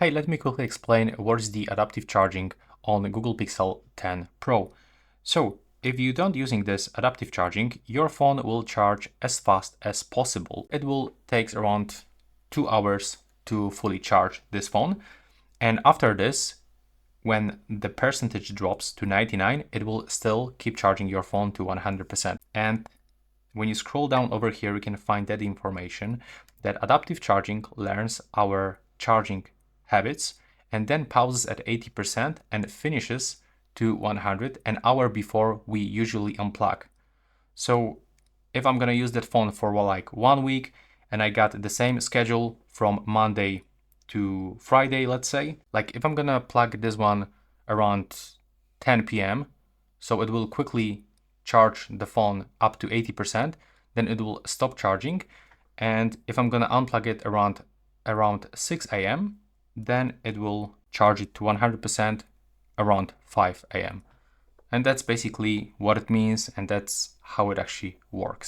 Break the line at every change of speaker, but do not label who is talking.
Hey, let me quickly explain what is the adaptive charging on the Google Pixel 10 Pro. So, if you don't using this adaptive charging, your phone will charge as fast as possible. It will take around 2 hours to fully charge this phone. And after this, when the percentage drops to 99, it will still keep charging your phone to 100%. And when you scroll down over here, you can find that information that adaptive charging learns our charging habits and then pauses at 80% and finishes to 100 an hour before we usually unplug. So if I'm gonna use that phone for like 1 week and I got the same schedule from Monday to Friday, let's say, like if I'm gonna plug this one around 10 p.m., so it will quickly charge the phone up to 80%, then it will stop charging. And if I'm gonna unplug it around 6 a.m., then it will charge it to 100% around 5 a.m. And that's basically what it means, and that's how it actually works.